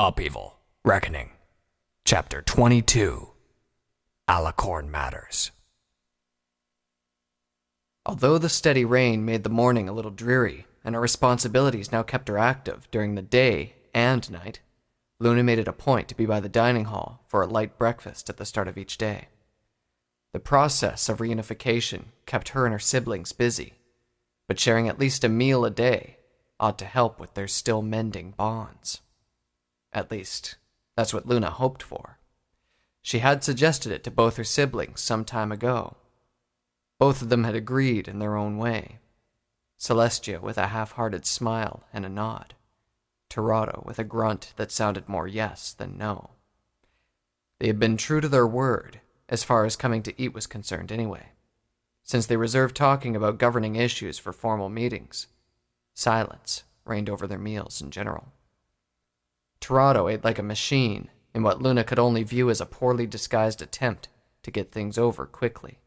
Upheaval, Reckoning, Chapter 22, Alicorn Matters. Although the steady rain made the morning a little dreary, and her responsibilities now kept her active during the day and night, Luna made it a point to be by the dining hall for a light breakfast at the start of each day. The process of reunification kept her and her siblings busy, but sharing at least a meal a day ought to help with their still mending bonds. At least, that's what Luna hoped for. She had suggested it to both her siblings some time ago. Both of them had agreed in their own way. Celestia with a half-hearted smile and a nod. Terrato with a grunt that sounded more yes than no. They had been true to their word, as far as coming to eat was concerned anyway, since they reserved talking about governing issues for formal meetings. Silence reigned over their meals in general. Terrato ate like a machine in what Luna could only view as a poorly disguised attempt to get things over quickly.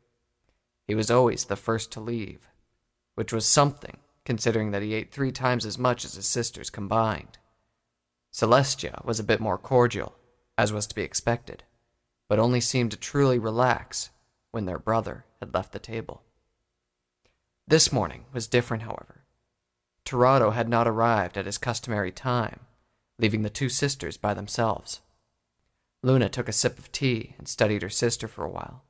He was always the first to leave, which was something considering that he ate 3 times as much as his sisters combined. Celestia was a bit more cordial, as was to be expected, but only seemed to truly relax when their brother had left the table. This morning was different, however. Terrato had not arrived at his customary time, leaving the 2 sisters by themselves. Luna took a sip of tea and studied her sister for a while.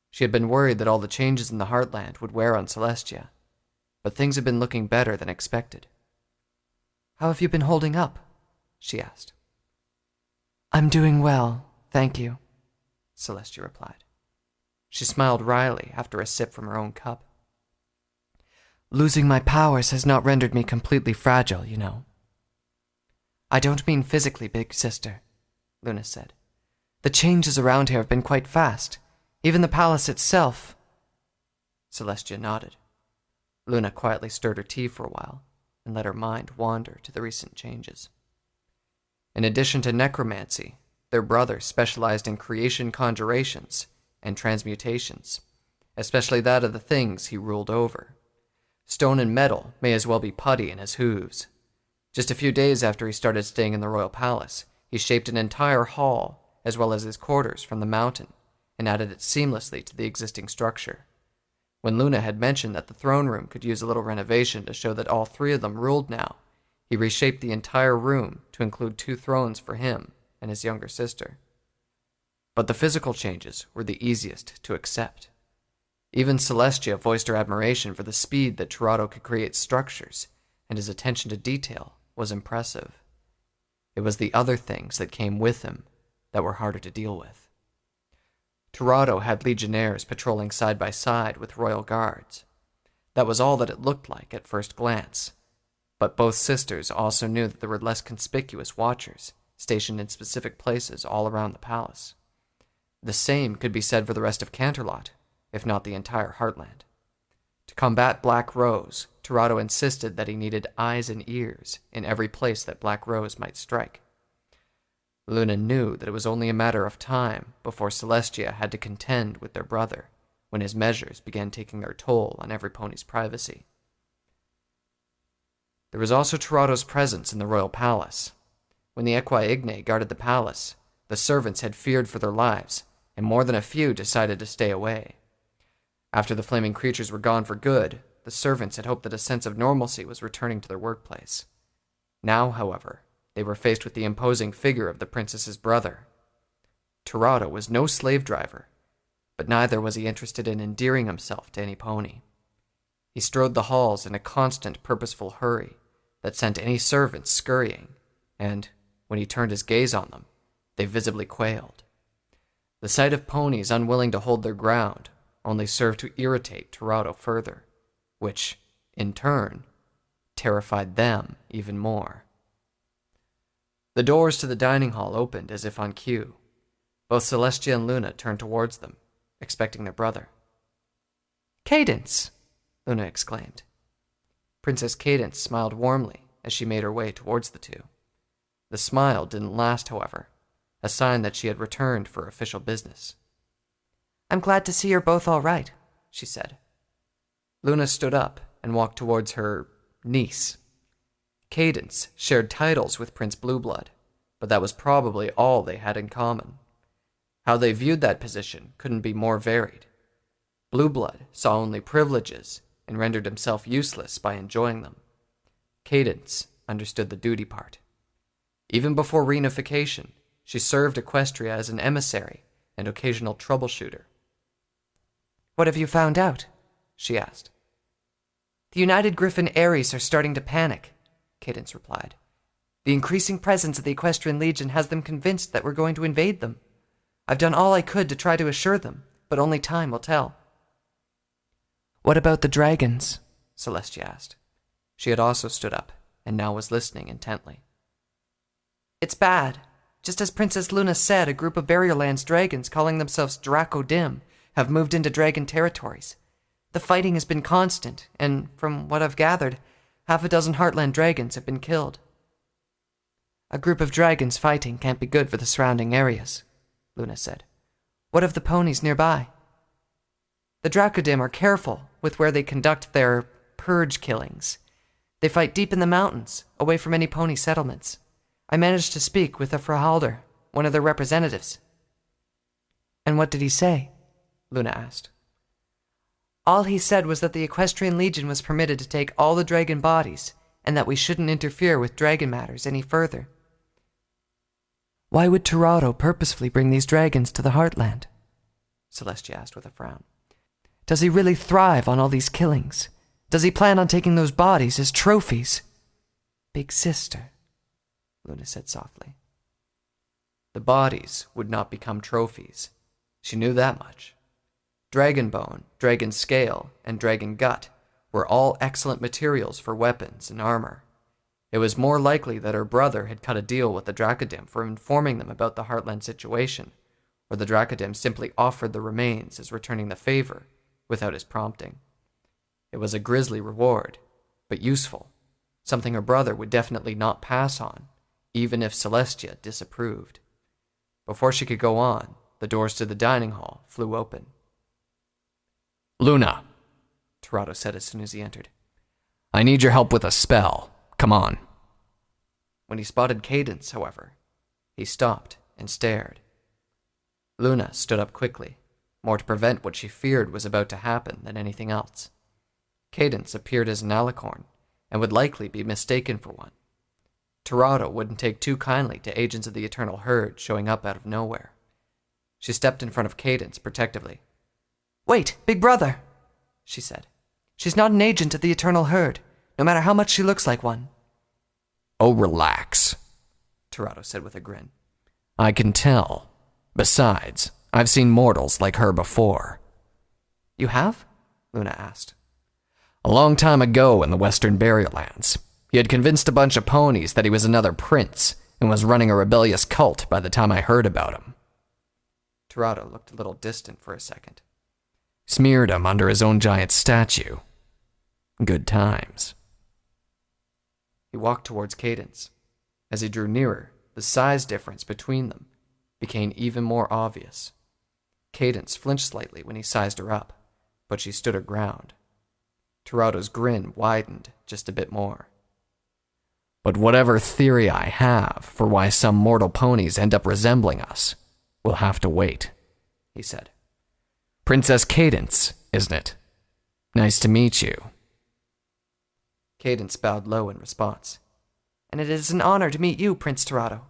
She had been worried that all the changes in the Heartland would wear on Celestia, but things had been looking better than expected. "How have you been holding up?" she asked. "I'm doing well, thank you," Celestia replied. She smiled wryly after a sip from her own cup. "Losing my powers has not rendered me completely fragile, you know." "I don't mean physically, big sister," Luna said. "The changes around here have been quite fast. Even the palace itself." Celestia nodded. Luna quietly stirred her tea for a while and let her mind wander to the recent changes. In addition to necromancy, their brother specialized in creation conjurations and transmutations, especially that of the things he ruled over. Stone and metal may as well be putty in his hooves. Just a few days after he started staying in the royal palace, he shaped an entire hall, as well as his quarters, from the mountain, and added it seamlessly to the existing structure. When Luna had mentioned that the throne room could use a little renovation to show that all 3 of them ruled now, he reshaped the entire room to include 2 thrones for him and his younger sister. But the physical changes were the easiest to accept. Even Celestia voiced her admiration for the speed that Terrato could create structures, and his attention to detail was impressive. It was the other things that came with him that were harder to deal with. Terrato had legionnaires patrolling side by side with royal guards. That was all that it looked like at first glance, but both sisters also knew that there were less conspicuous watchers stationed in specific places all around the palace. The same could be said for the rest of Canterlot, if not the entire Heartland. To combat Black Rose, Terrato insisted that he needed eyes and ears in every place that Black Rose might strike. Luna knew that it was only a matter of time before Celestia had to contend with their brother when his measures began taking their toll on every pony's privacy. There was also Terrato's presence in the royal palace. When the Equi Ignae guarded the palace, the servants had feared for their lives, and more than a few decided to stay away. After the flaming creatures were gone for good, the servants had hoped that a sense of normalcy was returning to their workplace. Now, however, they were faced with the imposing figure of the princess's brother. Terrato was no slave driver, but neither was he interested in endearing himself to any pony. He strode the halls in a constant, purposeful hurry that sent any servants scurrying, and, when he turned his gaze on them, they visibly quailed. The sight of ponies unwilling to hold their ground only served to irritate Terrato further, which, in turn, terrified them even more. The doors to the dining hall opened as if on cue. Both Celestia and Luna turned towards them, expecting their brother. "Cadence!" Luna exclaimed. Princess Cadence smiled warmly as she made her way towards the 2. The smile didn't last, however, a sign that she had returned for official business. "I'm glad to see you're both all right," she said. Luna stood up and walked towards her niece. Cadence shared titles with Prince Blueblood, but that was probably all they had in common. How they viewed that position couldn't be more varied. Blue Blood saw only privileges and rendered himself useless by enjoying them. Cadence understood the duty part. Even before reunification, she served Equestria as an emissary and occasional troubleshooter. "What have you found out?" she asked. "The United Griffin Ares are starting to panic," Cadence replied. "The increasing presence of the Equestrian Legion has them convinced that we're going to invade them. I've done all I could to try to assure them, but only time will tell." "What about the dragons?" Celestia asked. She had also stood up, and now was listening intently. "It's bad. Just as Princess Luna said, a group of Barrierlands dragons calling themselves Draco Dim have moved into dragon territories. The fighting has been constant, and from what I've gathered, half a dozen Heartland dragons have been killed." "A group of dragons fighting can't be good for the surrounding areas," Luna said. "What of the ponies nearby?" "The Dracodim are careful with where they conduct their purge killings. They fight deep in the mountains, away from any pony settlements. I managed to speak with a Frahalder, one of their representatives." "And what did he say?" Luna asked. "All he said was that the Equestrian Legion was permitted to take all the dragon bodies, and that we shouldn't interfere with dragon matters any further." "Why would Terrato purposefully bring these dragons to the Heartland?" Celestia asked with a frown. "Does he really thrive on all these killings? Does he plan on taking those bodies as trophies?" "Big sister," Luna said softly. The bodies would not become trophies. She knew that much. Dragon bone, dragon scale, and dragon gut were all excellent materials for weapons and armor. It was more likely that her brother had cut a deal with the Dracodim for informing them about the Heartland situation, or the Dracodim simply offered the remains as returning the favor without his prompting. It was a grisly reward, but useful, something her brother would definitely not pass on, even if Celestia disapproved. Before she could go on, the doors to the dining hall flew open. "Luna," Terrato said as soon as he entered. "I need your help with a spell. Come on." When he spotted Cadence, however, he stopped and stared. Luna stood up quickly, more to prevent what she feared was about to happen than anything else. Cadence appeared as an alicorn, and would likely be mistaken for one. Terrato wouldn't take too kindly to agents of the Eternal Herd showing up out of nowhere. She stepped in front of Cadence protectively. "Wait, big brother," she said. "She's not an agent of the Eternal Herd, no matter how much she looks like one." "Oh, relax," Terrato said with a grin. "I can tell. Besides, I've seen mortals like her before." "You have?" Luna asked. "A long time ago in the Western Barrierlands. He had convinced a bunch of ponies that he was another prince and was running a rebellious cult by the time I heard about him." Terrato looked a little distant for a second. "Smeared him under his own giant statue. Good times." He walked towards Cadence. As he drew nearer, the size difference between them became even more obvious. Cadence flinched slightly when he sized her up, but she stood her ground. Terrato's grin widened just a bit more. "But whatever theory I have for why some mortal ponies end up resembling us, we'll have to wait," he said. "Princess Cadence, isn't it? Nice to meet you." Cadence bowed low in response. "And it is an honor to meet you, Prince Terrato,"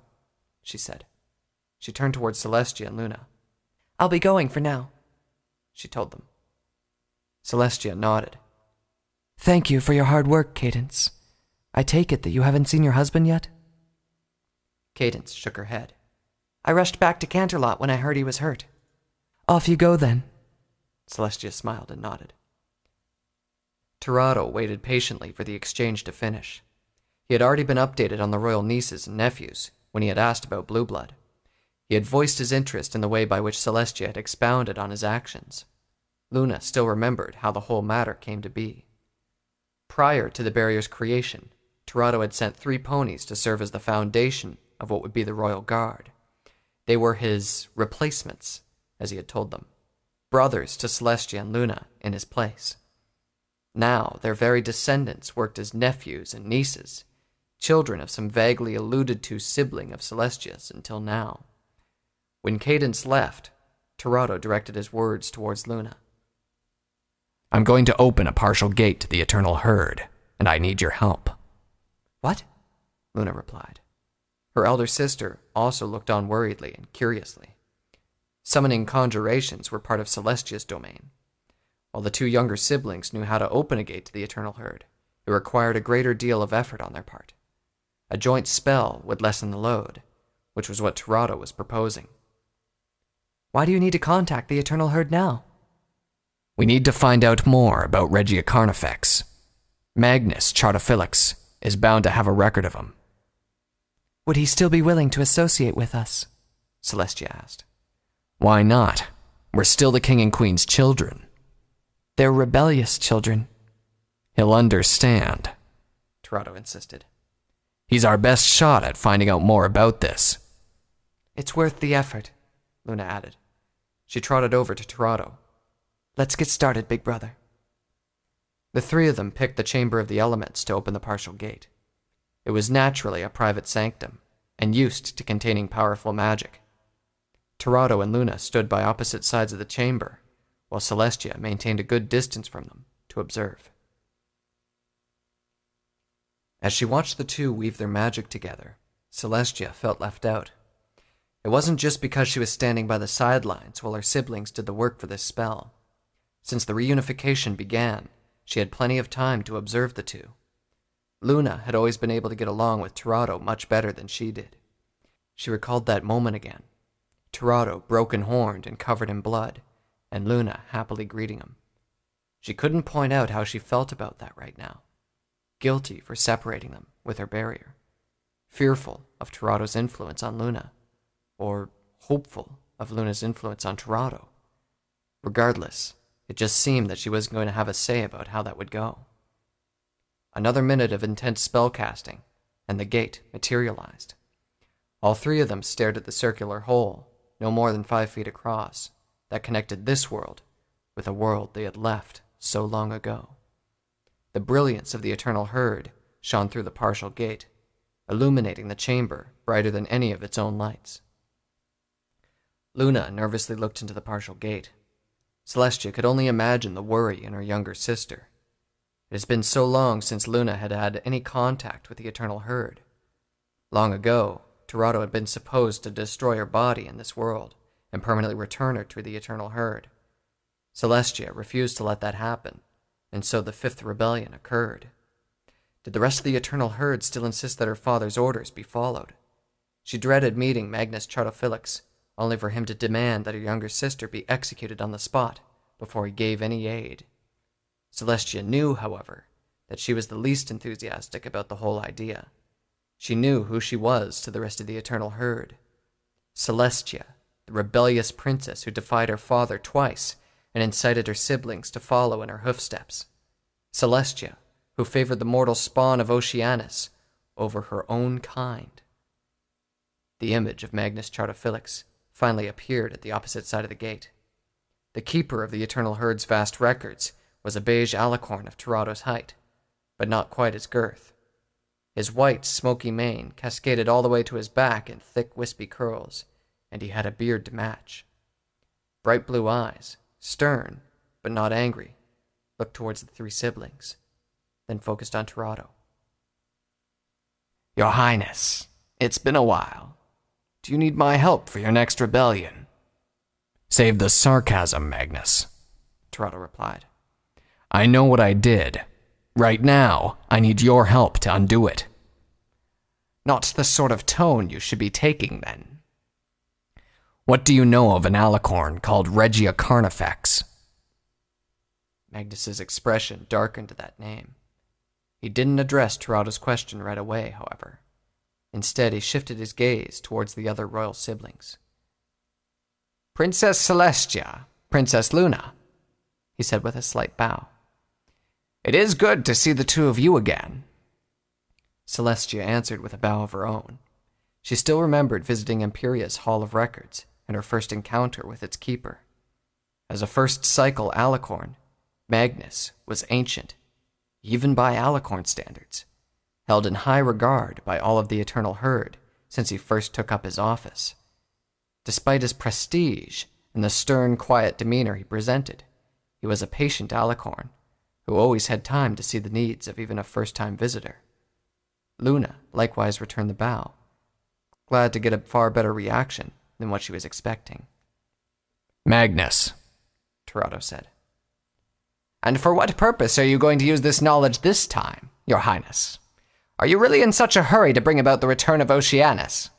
she said. She turned towards Celestia and Luna. "I'll be going for now," she told them. Celestia nodded. "Thank you for your hard work, Cadence. I take it that you haven't seen your husband yet?" Cadence shook her head. "I rushed back to Canterlot when I heard he was hurt." "Off you go, then." Celestia smiled and nodded. Terrato waited patiently for the exchange to finish. He had already been updated on the royal nieces and nephews when he had asked about Blue Blood. He had voiced his interest in the way by which Celestia had expounded on his actions. Luna still remembered how the whole matter came to be. Prior to the barrier's creation, Terrato had sent 3 ponies to serve as the foundation of what would be the Royal Guard. They were his replacements, as he had told them, brothers to Celestia and Luna in his place. Now their very descendants worked as nephews and nieces, children of some vaguely alluded-to sibling of Celestia's until now. When Cadence left, Terrato directed his words towards Luna. I'm going to open a partial gate to the Eternal Herd, and I need your help. What? Luna replied. Her elder sister also looked on worriedly and curiously. Summoning conjurations were part of Celestia's domain. While the two younger siblings knew how to open a gate to the Eternal Herd, it required a greater deal of effort on their part. A joint spell would lessen the load, which was what Terrato was proposing. Why do you need to contact the Eternal Herd now? We need to find out more about Regia Carnifex. Magnus Chartophilix is bound to have a record of him. Would he still be willing to associate with us? Celestia asked. Why not? We're still the King and Queen's children. They're rebellious children. He'll understand, Terrato insisted. He's our best shot at finding out more about this. It's worth the effort, Luna added. She trotted over to Terrato. Let's get started, big brother. The three of them picked the Chamber of the Elements to open the partial gate. It was naturally a private sanctum, and used to containing powerful magic. Terrato and Luna stood by opposite sides of the chamber, while Celestia maintained a good distance from them to observe. As she watched the two weave their magic together, Celestia felt left out. It wasn't just because she was standing by the sidelines while her siblings did the work for this spell. Since the reunification began, she had plenty of time to observe the two. Luna had always been able to get along with Terrato much better than she did. She recalled that moment again. Terrato broken-horned and covered in blood, and Luna happily greeting him. She couldn't point out how she felt about that right now. Guilty for separating them with her barrier. Fearful of Terrato's influence on Luna. Or hopeful of Luna's influence on Terrato. Regardless, it just seemed that she wasn't going to have a say about how that would go. Another minute of intense spellcasting, and the gate materialized. All three of them stared at the circular hole, no more than 5 feet across, that connected this world with a world they had left so long ago. The brilliance of the Eternal Herd shone through the partial gate, illuminating the chamber brighter than any of its own lights. Luna nervously looked into the partial gate. Celestia could only imagine the worry in her younger sister. It has been so long since Luna had had any contact with the Eternal Herd. Long ago, Terrato had been supposed to destroy her body in this world and permanently return her to the Eternal Herd. Celestia refused to let that happen, and so the Fifth Rebellion occurred. Did the rest of the Eternal Herd still insist that her father's orders be followed? She dreaded meeting Magnus Chartophilix, only for him to demand that her younger sister be executed on the spot before he gave any aid. Celestia knew, however, that she was the least enthusiastic about the whole idea. She knew who she was to the rest of the Eternal Herd. Celestia, the rebellious princess who defied her father twice and incited her siblings to follow in her hoofsteps. Celestia, who favored the mortal spawn of Oceanus over her own kind. The image of Magnus Chartophilix finally appeared at the opposite side of the gate. The keeper of the Eternal Herd's vast records was a beige alicorn of Terrato's height, but not quite his girth. His white, smoky mane cascaded all the way to his back in thick, wispy curls, and he had a beard to match. Bright blue eyes, stern, but not angry, looked towards the three siblings, then focused on Terrato. Your Highness, it's been a while. Do you need my help for your next rebellion? Save the sarcasm, Magnus, Terrato replied. I know what I did. Right now, I need your help to undo it. Not the sort of tone you should be taking, then. What do you know of an alicorn called Regia Carnifex? Magnus's expression darkened at that name. He didn't address Terrato's question right away, however. Instead, he shifted his gaze towards the other royal siblings. Princess Celestia, Princess Luna, he said with a slight bow. It is good to see the two of you again. Celestia answered with a bow of her own. She still remembered visiting Empyrea's Hall of Records and her first encounter with its keeper. As a first-cycle alicorn, Magnus was ancient, even by alicorn standards, held in high regard by all of the Eternal Herd since he first took up his office. Despite his prestige and the stern, quiet demeanor he presented, he was a patient alicorn who always had time to see the needs of even a first-time visitor. Luna likewise returned the bow, glad to get a far better reaction than what she was expecting. Magnus, Terrato said. And for what purpose are you going to use this knowledge this time, Your Highness? Are you really in such a hurry to bring about the return of Oceanus?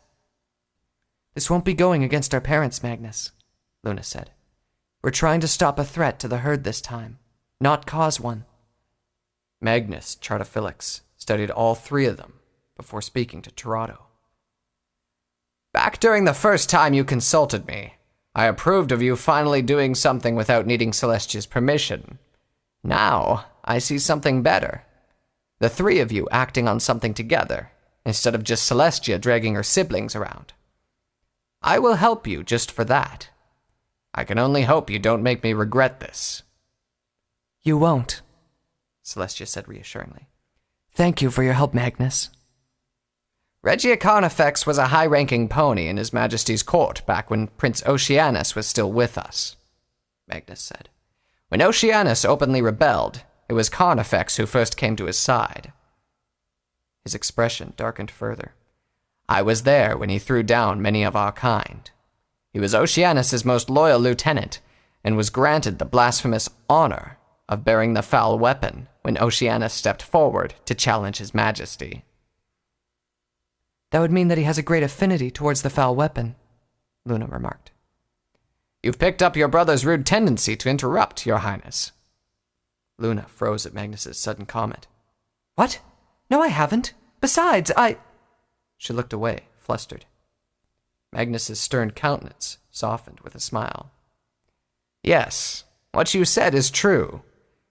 This won't be going against our parents, Magnus, Luna said. We're trying to stop a threat to the herd this time, not cause one. Magnus Chartophilix studied all three of them before speaking to Terrato. Back during the first time you consulted me, I approved of you finally doing something without needing Celestia's permission. Now, I see something better. The three of you acting on something together, instead of just Celestia dragging her siblings around. I will help you just for that. I can only hope you don't make me regret this. You won't, Celestia said reassuringly. Thank you for your help, Magnus. Regia Carnifex was a high-ranking pony in His Majesty's court back when Prince Oceanus was still with us, Magnus said. When Oceanus openly rebelled, it was Carnifex who first came to his side. His expression darkened further. I was there when he threw down many of our kind. He was Oceanus's most loyal lieutenant, and was granted the blasphemous honor of bearing the foul weapon when Oceanus stepped forward to challenge His Majesty. That would mean that he has a great affinity towards the foul weapon, Luna remarked. You've picked up your brother's rude tendency to interrupt, Your Highness. Luna froze at Magnus's sudden comment. What? No, I haven't. Besides, She looked away, flustered. Magnus's stern countenance softened with a smile. Yes, what you said is true.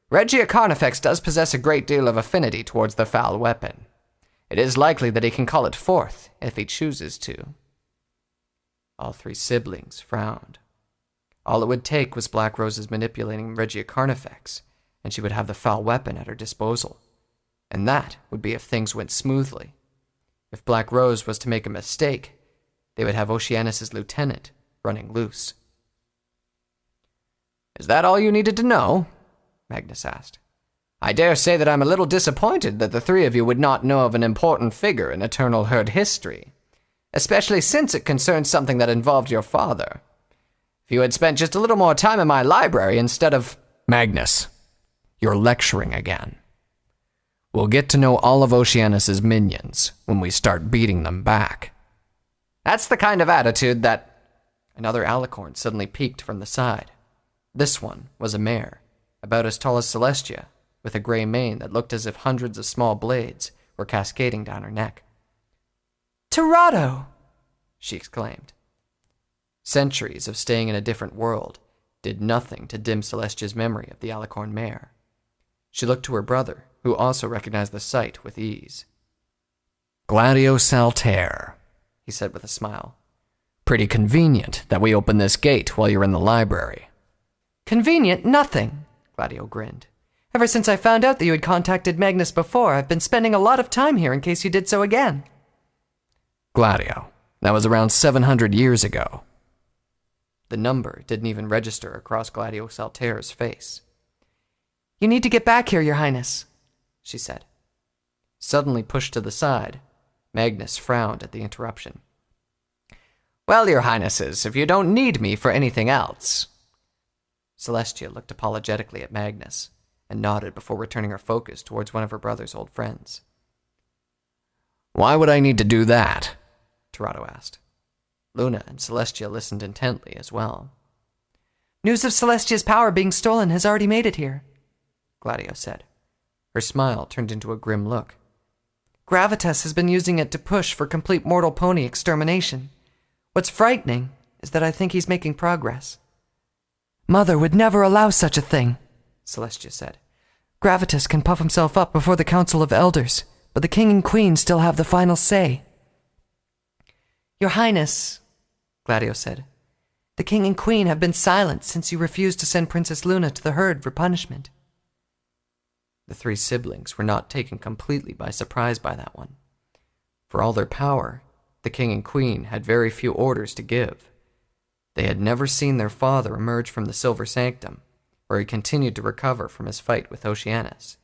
Regia Carnifex does possess a great deal of affinity towards the foul weapon. It is likely that he can call it forth if he chooses to. All three siblings frowned. All it would take was Black Rose's manipulating Regia Carnifex, and she would have the foul weapon at her disposal. And that would be if things went smoothly. If Black Rose was to make a mistake, they would have Oceanus's lieutenant running loose. Is that all you needed to know? Magnus asked. I dare say that I'm a little disappointed that the three of you would not know of an important figure in Eternal Herd history, especially since it concerns something that involved your father. If you had spent just a little more time in my library instead of... Magnus, you're lecturing again. We'll get to know all of Oceanus's minions when we start beating them back. That's the kind of attitude that... Another alicorn suddenly peeked from the side. This one was a mare, about as tall as Celestia, with a gray mane that looked as if hundreds of small blades were cascading down her neck. Terrato! She exclaimed. Centuries of staying in a different world did nothing to dim Celestia's memory of the alicorn mare. She looked to her brother, who also recognized the sight with ease. Gladio Saltaire, he said with a smile. Pretty convenient that we open this gate while you're in the library. Convenient nothing, Gladio grinned. Ever since I found out that you had contacted Magnus before, I've been spending a lot of time here in case you did so again. Gladio, that was around 700 years ago. The number didn't even register across Gladio Saltaire's face. You need to get back here, Your Highness, she said. Suddenly pushed to the side, Magnus frowned at the interruption. Well, Your Highnesses, if you don't need me for anything else. Celestia looked apologetically at Magnus and nodded before returning her focus towards one of her brother's old friends. Why would I need to do that? Terrato asked. Luna and Celestia listened intently as well. News of Celestia's power being stolen has already made it here, Gladio said. Her smile turned into a grim look. Gravitas has been using it to push for complete mortal pony extermination. What's frightening is that I think he's making progress. Mother would never allow such a thing, Celestia said. Gravitas can puff himself up before the Council of Elders, but the King and Queen still have the final say. Your Highness, Gladio said, the King and Queen have been silent since you refused to send Princess Luna to the herd for punishment. The three siblings were not taken completely by surprise by that one. For all their power, the king and queen had very few orders to give. They had never seen their father emerge from the Silver Sanctum, where he continued to recover from his fight with Oceanus.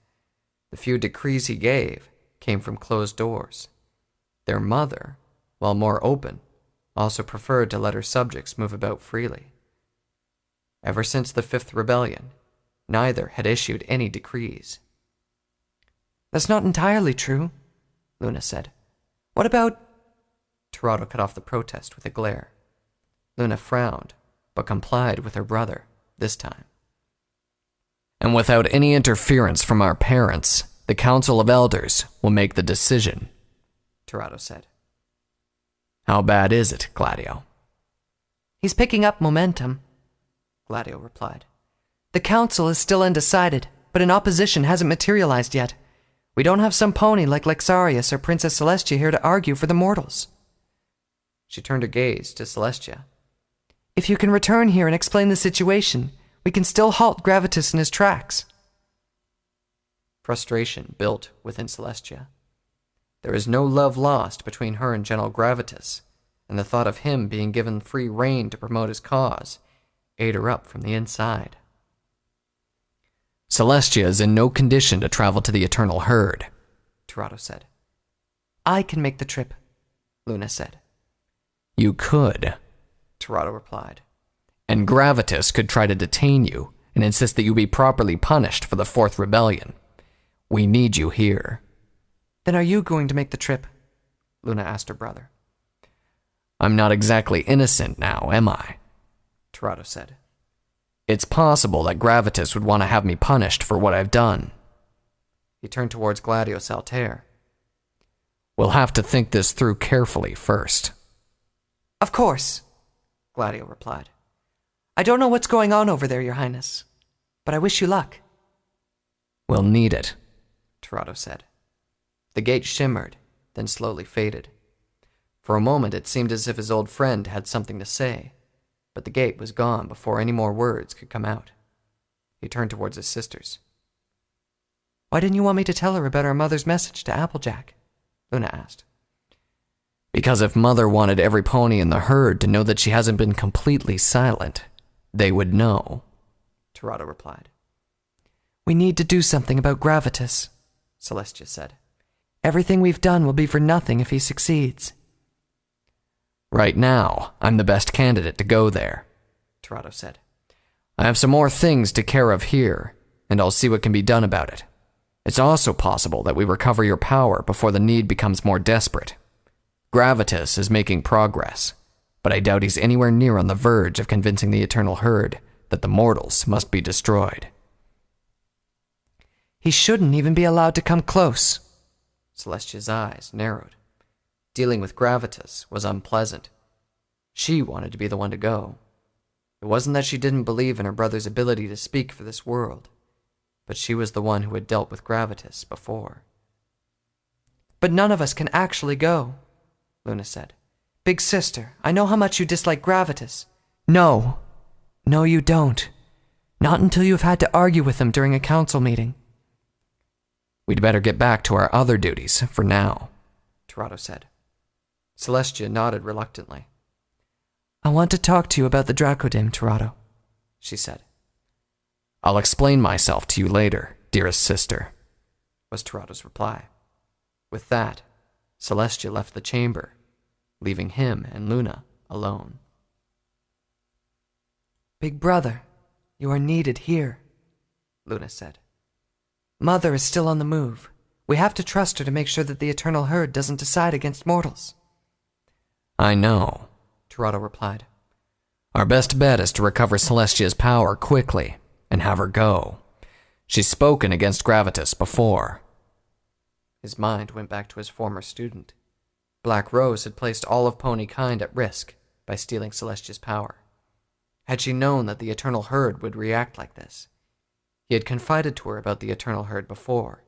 The few decrees he gave came from closed doors. Their mother, while more open, also preferred to let her subjects move about freely. Ever since the Fifth Rebellion, neither had issued any decrees. That's not entirely true, Luna said. What about... Terrato cut off the protest with a glare. Luna frowned, but complied with her brother, this time. And without any interference from our parents, the Council of Elders will make the decision, Terrato said. How bad is it, Gladio? He's picking up momentum, Gladio replied. The council is still undecided, but an opposition hasn't materialized yet. We don't have some pony like Lexarius or Princess Celestia here to argue for the mortals. She turned her gaze to Celestia. If you can return here and explain the situation, we can still halt Gravitas in his tracks. Frustration built within Celestia. There is no love lost between her and General Gravitas, and the thought of him being given free rein to promote his cause ate her up from the inside. Celestia is in no condition to travel to the Eternal Herd, Terrato said. I can make the trip, Luna said. You could, Terrato replied. And Gravitas could try to detain you and insist that you be properly punished for the Fourth Rebellion. We need you here. Then are you going to make the trip? Luna asked her brother. I'm not exactly innocent now, am I? Terrato said. It's possible that Gravitas would want to have me punished for what I've done. He turned towards Gladio Saltaire. We'll have to think this through carefully first. Of course, Gladio replied. I don't know what's going on over there, Your Highness, but I wish you luck. We'll need it, Terrato said. The gate shimmered, then slowly faded. For a moment it seemed as if his old friend had something to say, but the gate was gone before any more words could come out. He turned towards his sisters. Why didn't you want me to tell her about our mother's message to Applejack? Luna asked. Because if Mother wanted every pony in the herd to know that she hasn't been completely silent, they would know, Terrato replied. We need to do something about Gravitas, Celestia said. Everything we've done will be for nothing if he succeeds. Right now, I'm the best candidate to go there, Terrato said. I have some more things to care of here, and I'll see what can be done about it. It's also possible that we recover your power before the need becomes more desperate. Gravitas is making progress, but I doubt he's anywhere near on the verge of convincing the Eternal Herd that the mortals must be destroyed. He shouldn't even be allowed to come close. Celestia's eyes narrowed. Dealing with Gravitas was unpleasant. She wanted to be the one to go. It wasn't that she didn't believe in her brother's ability to speak for this world, but she was the one who had dealt with Gravitas before. But none of us can actually go, Luna said. Big sister, I know how much you dislike Gravitas. No. No, you don't. Not until you've had to argue with him during a council meeting. We'd better get back to our other duties for now, Terrato said. Celestia nodded reluctantly. I want to talk to you about the Dracodim, Terrato, she said. I'll explain myself to you later, dearest sister, was Terrato's reply. With that, Celestia left the chamber, leaving him and Luna alone. Big brother, you are needed here, Luna said. Mother is still on the move. We have to trust her to make sure that the Eternal Herd doesn't decide against mortals. I know, Terrato replied. Our best bet is to recover Celestia's power quickly and have her go. She's spoken against Gravitas before. His mind went back to his former student. Black Rose had placed all of pony kind at risk by stealing Celestia's power. Had she known that the Eternal Herd would react like this? He had confided to her about the Eternal Herd before.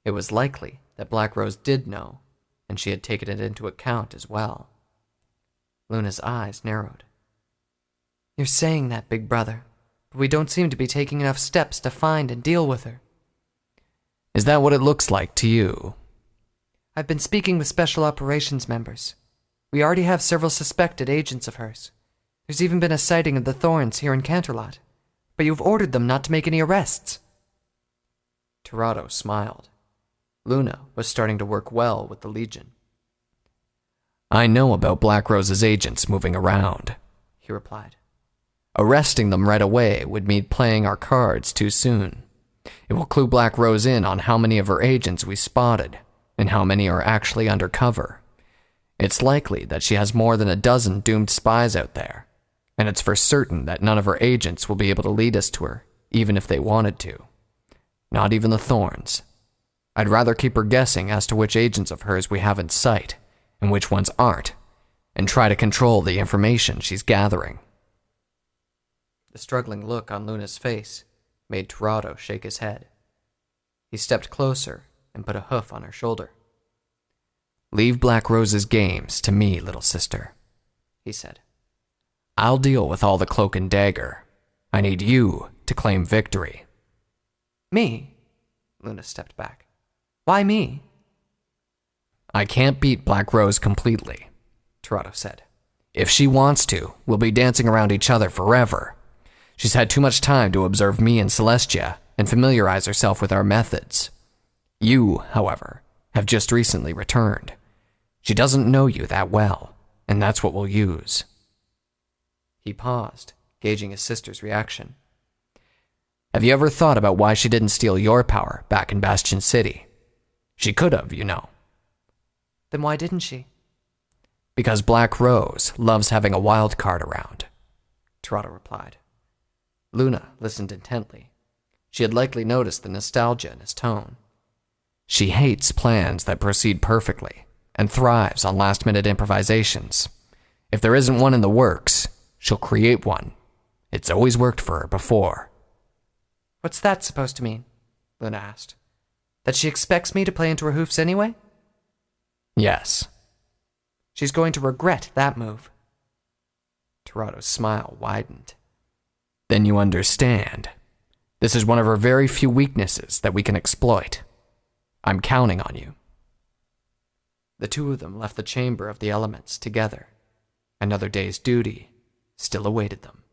It was likely that Black Rose did know, and she had taken it into account as well. Luna's eyes narrowed. You're saying that, big brother, but we don't seem to be taking enough steps to find and deal with her. Is that what it looks like to you? I've been speaking with Special Operations members. We already have several suspected agents of hers. There's even been a sighting of the Thorns here in Canterlot, but you've ordered them not to make any arrests. Terrato smiled. Luna was starting to work well with the Legion. I know about Black Rose's agents moving around, he replied. Arresting them right away would mean playing our cards too soon. It will clue Black Rose in on how many of her agents we spotted, and how many are actually undercover. It's likely that she has more than a dozen doomed spies out there, and it's for certain that none of her agents will be able to lead us to her, even if they wanted to. Not even the Thorns. I'd rather keep her guessing as to which agents of hers we have in sight, and which ones aren't, and try to control the information she's gathering. The struggling look on Luna's face made Terrato shake his head. He stepped closer and put a hoof on her shoulder. Leave Black Rose's games to me, little sister, he said. I'll deal with all the cloak and dagger. I need you to claim victory. Me? Luna stepped back. Why me? I can't beat Black Rose completely, Terrato said. If she wants to, we'll be dancing around each other forever. She's had too much time to observe me and Celestia and familiarize herself with our methods. You, however, have just recently returned. She doesn't know you that well, and that's what we'll use. He paused, gauging his sister's reaction. Have you ever thought about why she didn't steal your power back in Bastion City? She could have, you know. Then why didn't she? Because Black Rose loves having a wild card around, Terrato replied. Luna listened intently. She had likely noticed the nostalgia in his tone. She hates plans that proceed perfectly and thrives on last-minute improvisations. If there isn't one in the works, she'll create one. It's always worked for her before. What's that supposed to mean? Luna asked. That she expects me to play into her hoofs anyway? Yes. She's going to regret that move. Terrato's smile widened. Then you understand. This is one of her very few weaknesses that we can exploit. I'm counting on you. The two of them left the Chamber of the Elements together. Another day's duty still awaited them.